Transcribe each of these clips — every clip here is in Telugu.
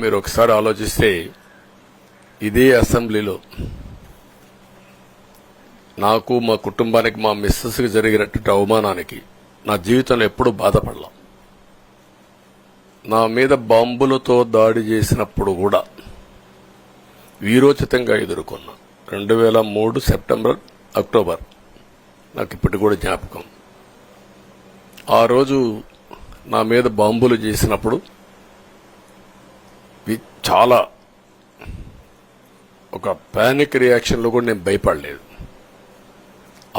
మీరు ఒకసారి ఆలోచిస్తే ఇదే అసెంబ్లీలో నాకు మా కుటుంబానికి మా మిస్సెస్కి జరిగినటువంటి అవమానానికి నా జీవితంలో ఎప్పుడూ బాధపడలా. నా మీద బాంబులతో దాడి చేసినప్పుడు కూడా వీరోచితంగా ఎదుర్కొన్నా. 2003 సెప్టెంబర్ అక్టోబర్ నాకు ఇప్పటికి కూడా జ్ఞాపకం. ఆ రోజు నా మీద బాంబులు చేసినప్పుడు చాలా ఒక పానిక్ రియాక్షన్లో కూడా నేను భయపడలేదు.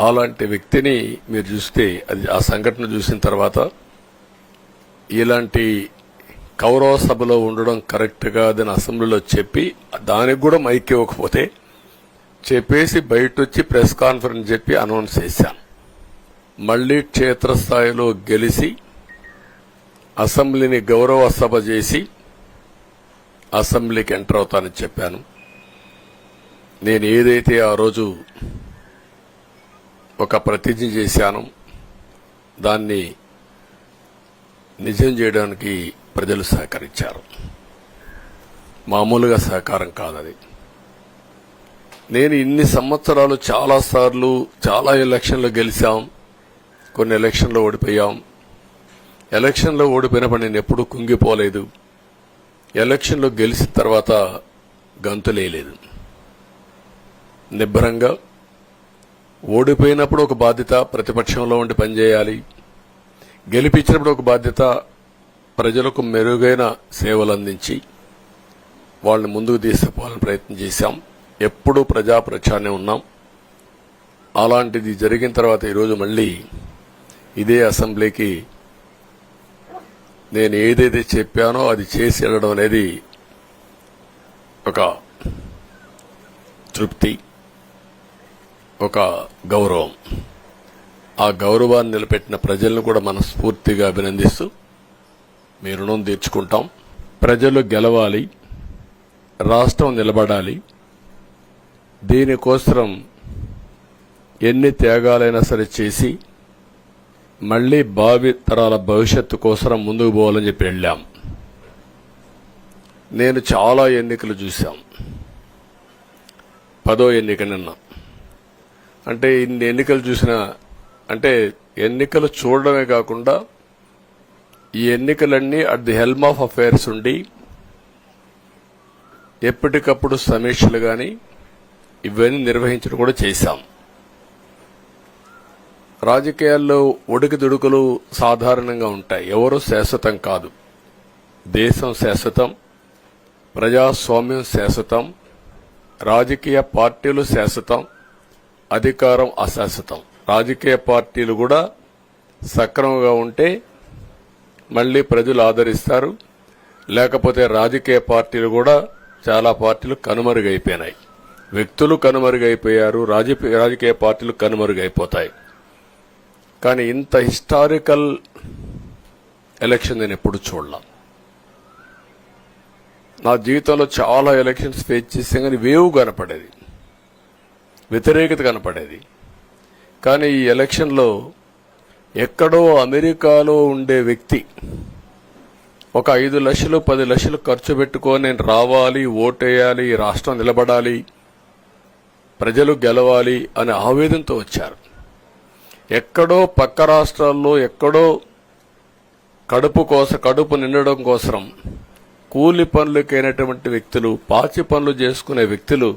అలాంటి వ్యక్తిని మీరు చూస్తే అది ఆ సంఘటన చూసిన తర్వాత ఇలాంటి కౌరవ సభలో ఉండడం కరెక్ట్ కాదని అసెంబ్లీలో చెప్పి దానికి కూడా మైక్ ఇవ్వకపోతే చెప్పేసి బయట వచ్చి ప్రెస్ కాన్ఫరెన్స్ చెప్పి అనౌన్స్ చేశాను. మళ్లీ క్షేత్రస్థాయిలో గెలిచి అసెంబ్లీని గౌరవ సభ చేసి అసెంబ్లీకి ఎంటర్ అవుతానని చెప్పాను. నేను ఏదైతే ఆ రోజు ఒక ప్రతిజ్ఞ చేశానో దాన్ని నిజం చేయడానికి ప్రజలు సహకరించారు. మామూలుగా సహకారం కాదది. నేను ఇన్ని సంవత్సరాలు చాలాసార్లు చాలా ఎలక్షన్లు గెలిచాం, కొన్ని ఎలక్షన్లో ఓడిపోయాం. ఎలక్షన్లో ఓడిపోయినప్పుడు నేను ఎప్పుడూ కుంగిపోలేదు. ఎలక్షన్లో గెలిచిన తర్వాత గంతులేయలేదు. నిబ్బరంగా ఓడిపోయినప్పుడు ఒక బాధ్యత ప్రతిపక్షంలో ఉండి పనిచేయాలి, గెలిపించినప్పుడు ఒక బాధ్యత ప్రజలకు మెరుగైన సేవలు అందించి వాళ్ళని ముందుకు తీసుకుపోవాలని ప్రయత్నం చేశాం. ఎప్పుడూ ప్రజాప్రచారనే ఉన్నాం. అలాంటిది జరిగిన తర్వాత ఈరోజు మళ్లీ ఇదే అసెంబ్లీకి నేను ఏదైతే చెప్పానో అది చేసి వెళ్ళడం అనేది ఒక తృప్తి, ఒక గౌరవం. ఆ గౌరవాన్ని నిలబెట్టిన ప్రజలను కూడా మనస్ఫూర్తిగా అభినందిస్తూ మీ రుణం తీర్చుకుంటాం. ప్రజలు గెలవాలి, రాష్ట్రం నిలబడాలి. దీనికోసం ఎన్ని త్యాగాలైనా సరే చేసి మళ్లీ భావి తరాల భవిష్యత్తు కోసం ముందుకు పోవాలని చెప్పి వెళ్ళాం. నేను చాలా ఎన్నికలు చూశాం. 10వ ఎన్నిక నిన్న. అంటే ఇన్ని ఎన్నికలు చూసిన అంటే ఎన్నికలు చూడడమే కాకుండా ఈ ఎన్నికలన్నీ at the helm of affairs ఉండి ఎప్పటికప్పుడు సమీక్షలు గాని ఇవన్నీ నిర్వహించడం కూడా చేశాం. రాజకీయాల్లో ఒడికిదుడుకులు సాధారణంగా ఉంటాయి. ఎవరు శాశ్వతం కాదు. దేశం శాశ్వతం, ప్రజాస్వామ్యం శాశ్వతం, రాజకీయ పార్టీలు శాశ్వతం, అధికారం అశాశ్వతం. రాజకీయ పార్టీలు కూడా సక్రమంగా ఉంటే మళ్లీ ప్రజలు ఆదరిస్తారు. లేకపోతే రాజకీయ పార్టీలు కూడా చాలా పార్టీలు కనుమరుగైపోయినాయి. వ్యక్తులు కనుమరుగైపోయారు, రాజకీయ పార్టీలు కనుమరుగైపోతాయి. కానీ ఇంత హిస్టారికల్ ఎలక్షన్ నేను ఎప్పుడు చూడలా. నా జీవితంలో చాలా ఎలక్షన్స్ ఫేస్ చేస్తే కానీ వేవ్ కనపడేది, వ్యతిరేకత కనపడేది. కానీ ఈ ఎలక్షన్లో ఎక్కడో అమెరికాలో ఉండే వ్యక్తి ఒక 5 లక్షలు 10 లక్షలు ఖర్చు పెట్టుకొని నేను రావాలి, ఓటేయాలి, రాష్ట్రం నిలబడాలి, ప్రజలు గెలవాలి అనే ఆవేదనతో వచ్చారు. ఎక్కడో పక్క రాష్ట్రాల్లో ఎక్కడో కడుపు నిండడం కోసం కూలి పనులకైనటువంటి వ్యక్తులు, పాచి పనులు చేసుకునే వ్యక్తులు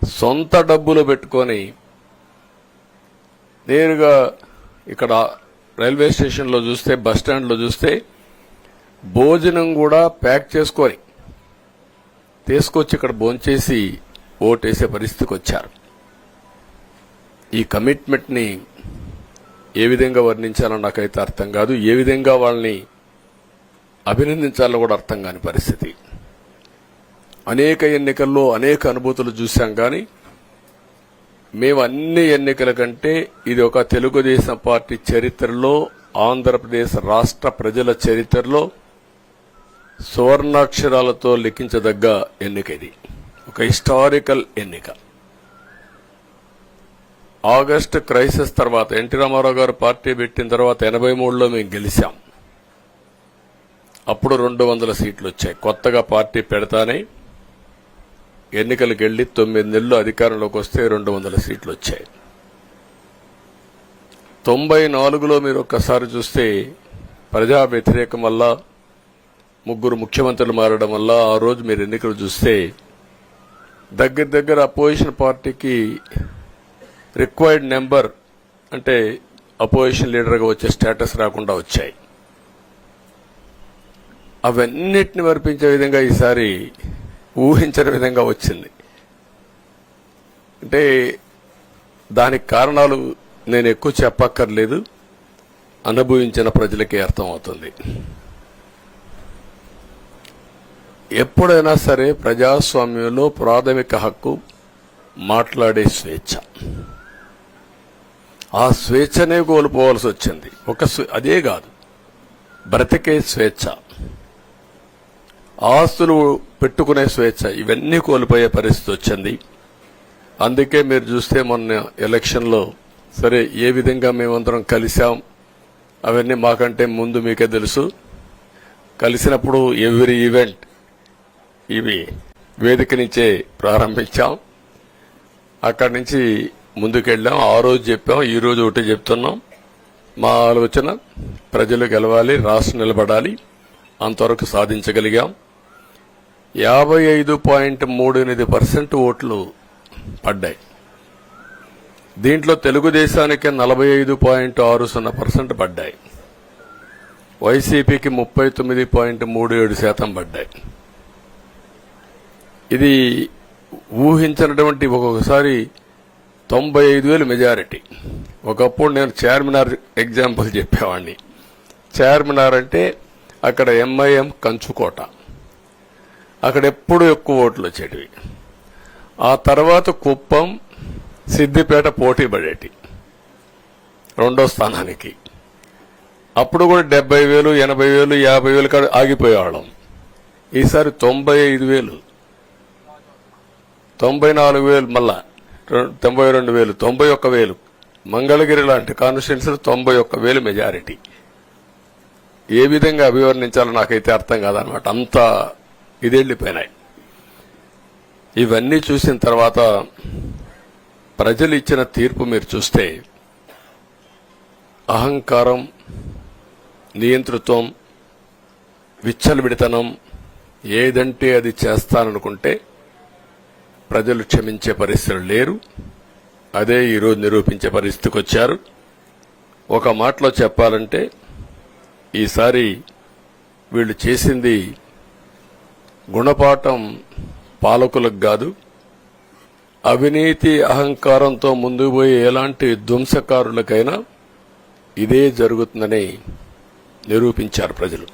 సొంత డబ్బులు పెట్టుకొని నేరుగా ఇక్కడ రైల్వే స్టేషన్లో చూస్తే, బస్టాండ్లో చూస్తే భోజనం కూడా ప్యాక్ చేసుకొని తీసుకొచ్చి ఇక్కడ భోంచేసి ఓటేసే పరిస్థితికి వచ్చారు. ఈ కమిట్మెంట్ ని ఏ విధంగా వర్ణించాలో నాకైతే అర్థం కాదు. ఏ విధంగా వాళ్ళని అభినందించాలో కూడా అర్థం కాని పరిస్థితి. అనేక ఎన్నికల్లో అనేక అనుభూతులు చూశాం. కానీ మేము అన్ని ఎన్నికల కంటే ఇది ఒక తెలుగుదేశం పార్టీ చరిత్రలో, ఆంధ్రప్రదేశ్ రాష్ట్ర ప్రజల చరిత్రలో సువర్ణాక్షరాలతో లిఖించదగ్గ ఎన్నిక. ఇది ఒక హిస్టారికల్ ఎన్నిక. ఆగస్టు క్రైసిస్ తర్వాత ఎన్టీ రామారావు గారు పార్టీ పెట్టిన తర్వాత 83లో మేము గెలిచాం. అప్పుడు 200 సీట్లు వచ్చాయి. కొత్తగా పార్టీ పెడతానే ఎన్నికలకు వెళ్లి 9 నెలలు అధికారంలోకి వస్తే 200 సీట్లు వచ్చాయి. 94లో మీరు ఒక్కసారి చూస్తే ప్రజా వ్యతిరేకం వల్ల 3 ముఖ్యమంత్రులు మారడం వల్ల ఆ రోజు మీరు ఎన్నికలు చూస్తే దగ్గర అపోజిషన్ పార్టీకి రిక్వైర్డ్ నెంబర్ అంటే అపోజిషన్ లీడర్గా వచ్చే స్టేటస్ రాకుండా వచ్చాయి. అవన్నిటిని వర్పించే విధంగా ఈసారి ఊహించని విధంగా వచ్చింది. అంటే దానికి కారణాలు నేను ఎక్కువ చెప్పక్కర్లేదు, అనుభవించిన ప్రజలకే అర్థమవుతుంది. ఎప్పుడైనా సరే ప్రజాస్వామ్యంలో ప్రాథమిక హక్కు మాట్లాడే స్వేచ్ఛ. ఆ స్వేచ్ఛనే కోల్పోవాల్సి వచ్చింది. అదే కాదు, బ్రతికే స్వేచ్ఛ, ఆస్తులు పెట్టుకునే స్వేచ్ఛ, ఇవన్నీ కోల్పోయే పరిస్థితి వచ్చింది. అందుకే మీరు చూస్తే మొన్న ఎలక్షన్లో సరే ఏ విధంగా మేమందరం కలిశాం అవన్నీ మాకంటే ముందు మీకే తెలుసు. కలిసినప్పుడు ఎవ్రీ ఈవెంట్ ఇవి వేదిక నుంచే ప్రారంభించాం. అక్కడి నుంచి ముందుకెళ్ళాం. ఆ రోజు చెప్పాం, ఈ రోజు ఒకటి చెప్తున్నాం. మా ఆలోచన ప్రజలు గెలవాలి, రాష్ట్రం నిలబడాలి. అంతవరకు సాధించగలిగాం. 55.38% ఓట్లు పడ్డాయి. దీంట్లో తెలుగుదేశానికి 45.60% పడ్డాయి. వైసీపీకి 39.37% పడ్డాయి. ఇది ఊహించినటువంటి ఒక్కొక్కసారి 95,000 మెజారిటీ. ఒకప్పుడు నేను చార్మినార్ ఎగ్జాంపుల్ చెప్పేవాడిని. చార్మినార్ అంటే అక్కడ ఎంఐఎం కంచుకోట, అక్కడ ఎప్పుడు ఎక్కువ ఓట్లు వచ్చేటివి. ఆ తర్వాత కుప్పం, సిద్దిపేట పోటీ పడేటి రెండో స్థానానికి. అప్పుడు కూడా 70,000, 80,000, 50,000 కాడ ఆగిపోయేవాళ్ళం. ఈసారి 95,000, 94,000, మళ్ళా 92,000, 91,000. మంగళగిరి లాంటి కాన్స్టిట్యున్సీలు 91,000 మెజారిటీ. ఏ విధంగా అభివర్ణించాలో నాకైతే అర్థం కాదనమాట. అంత ఇదెళ్లిపోయినాయి. ఇవన్నీ చూసిన తర్వాత ప్రజలు ఇచ్చిన తీర్పు మీరు చూస్తే అహంకారం, నియంతృత్వం, విచ్చలవిడితనం, ఏదంటే అది చేస్తాననుకుంటే ప్రజలు క్షమించే పరిస్థితులు లేరు. అదే ఈరోజు నిరూపించే పరిస్థితికి వచ్చారు. ఒక మాటలో చెప్పాలంటే ఈసారి వీళ్ళు చేసింది గుణపాఠం పాలకులకు కాదు, అవినీతి అహంకారంతో ముందుకు పోయే ఎలాంటి ధ్వంసకారులకైనా ఇదే జరుగుతుందని నిరూపించారు ప్రజలు.